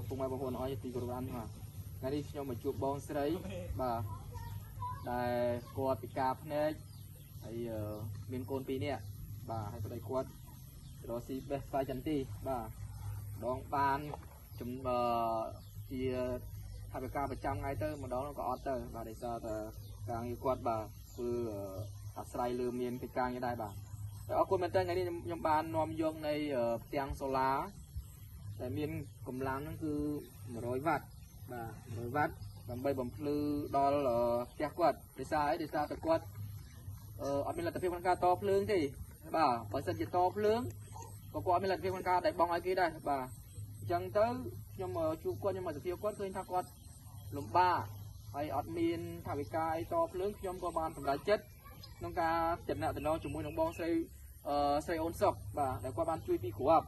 ពុកម៉ែបងប្អូនអរទីគោរពអានបាទថ្ងៃនេះខ្ញុំមកជួបបងស្រីបាទដែលគាត់ពិការភ្នែកហើយមានកូន2នាក់បាទហើយប្តីគាត់រស់ស៊ីបេះស្វាយចន្ទទីបាទដងបានជាថាវិការប្រចាំថ្ងៃទៅម្ដងក៏អត់ទៅបាទដោយសារតែការងារគាត់បាទគឺអាស្រ័យលើមានកិច្ចការងារដែរបាទអរគុណមែនតើថ្ងៃនេះខ្ញុំបាននាំយកនៃផ្ទាំងសូឡាដែលមានកម្លាំងហ្នឹងគឺ100វ៉ាត់បាទ100វ៉ាត់ដើម្បីបំភ្លឺដល់ផ្ទះគាត់ដោយសារតែគាត់អត់មានលទ្ធភាពក្នុងការតភ្លើងទេបាទបើសិនជាតភ្លើងក៏គាត់អត់មានលទ្ធភាពក្នុងការដែលបងឲ្យគេដែរបាទអញ្ចឹងទៅខ្ញុំជួបគាត់ខ្ញុំមកសភាគាត់ឃើញថាគាត់លំបាកហើយអត់មានថាវិការអីតភ្លើងខ្ញុំក៏បានសម្រេចចិត្តក្នុងការតំណាក់តំណងជាមួយនឹងបងស្រីស្រីអូនសុកបាទដែលគាត់បានជួយពីគ្រាប់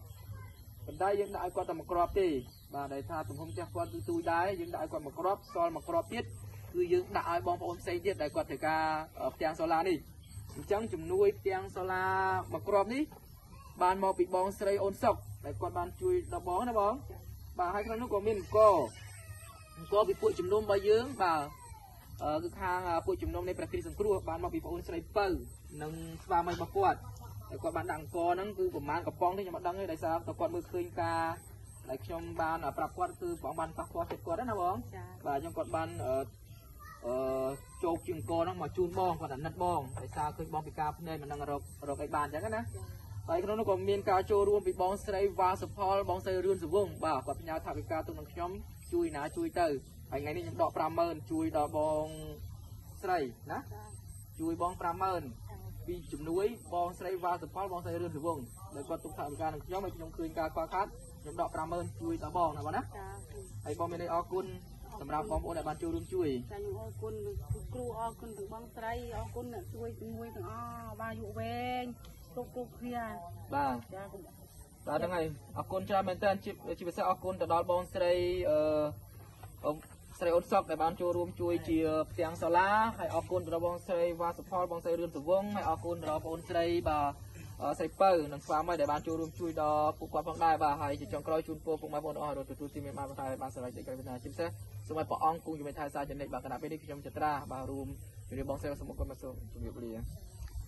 ប៉ុន្តែយើងដាក់ឲ្យគាត់តែមួយគ្រាប់ទេបាទដែលថាទំហំផ្ទះគាត់គឺទូចដែរយើងដាក់ឲ្យគាត់មួយគ្រាប់សល់មួយគ្រាប់ទៀតគឺយើងដាក់ឲ្យបងប្អូនផ្សេងទៀតដែលគាត់ត្រូវការផ្ទាំងសូឡានេះអញ្ចឹងជំនួយផ្ទាំងសូឡាមួយគ្រាប់នេះបានមកពីបងស្រីអូនសុកដែលគាត់បានជួយដល់បងណាបងបាទហើយក្នុងនោះក៏មានអង្គពីពួកជំនុំរបស់យើងបាទគឺខាងពួកជំនុំនៃប្រទេសសង្គ្រោះបានមកពីបងអូនស្រីពៅនិងស្វាមីរបស់គាត់តែគាត់បានដាក់អង្គហ្នឹងគឺប្រហែលកំប៉ុងទេខ្ញុំអត់ដឹងទេដោយសារតែគាត់មើលឃើញការដែលខ្ញុំបានប្រាប់គាត់គឺបងបានប៉ះពាល់ចិត្តគាត់ណាបងបាទខ្ញុំគាត់បានជោគជាអង្គហ្នឹងមកជូនបងគាត់អាណិតបងដោយសារឃើញបងពិការភ្នែកមិនដឹងរកអីបានអញ្ចឹងណាហើយក្នុងនោះក៏មានការចូលរួមពីបងស្រីវ៉ាសុផលបងស្រីរឿនសវងបាទគាត់ផ្ញើថវិកាទុកនឹងខ្ញុំជួយណាជួយទៅហើយថ្ងៃនេះខ្ញុំដក 50000 ជួយដល់បងស្រីណាជួយបង 50000 ពីជំនួយបងស្រីវ៉ាសុផលបងស្រីរឿនសវងដែលគាត់ទុកថវិកានឹងខ្ញុំឲ្យខ្ញុំឃើញការខ្វះខាតខ្ញុំដក 50000 ជួយដល់បងណាបងណាហើយបងមានអរគុណសម្រាប់បងប្អូនដែលបានចូលរួមជួយចាខ្ញុំអរគុណគ្រូអរគុណទាំងបងស្រីអរគុណអ្នកជួយជាមួយទាំងអស់បាទយុវែងគ្រប់គ្នាបាទបាទហ្នឹងហើយអរគុណច្រើនមែនតើជាពិសេសអរគុណទៅដល់បងស្រីស្រីអូនសុកដែលបានចូលរួមជួយជាផ្ទាំងសូឡាហើយអរគុណទៅដល់បងស្រីវ៉ាសុផលបងស្រីរឿនសវងហើយអរគុណទៅដល់បងស្រីបាទស្រីពៅនិងស្វាមីដែលបានចូលរួមជួយដល់ពួកគាត់ផងដែរបាទហើយជាចុងក្រោយជូនពរពុកម៉ែបងប្អូនអស់រត់ទទួលទីមានបានបន្តបានសម្រេចកិច្ចការវិធានជាពិសេសសូមឲ្យព្រះអង្គគង់ជាមួយថែសារចំណេញបាទគណៈពេលនេះខ្ញុំចត្រាបាទរួមជំរាបបងស្រីសុំអរគុណមកសូមជម្រាបលា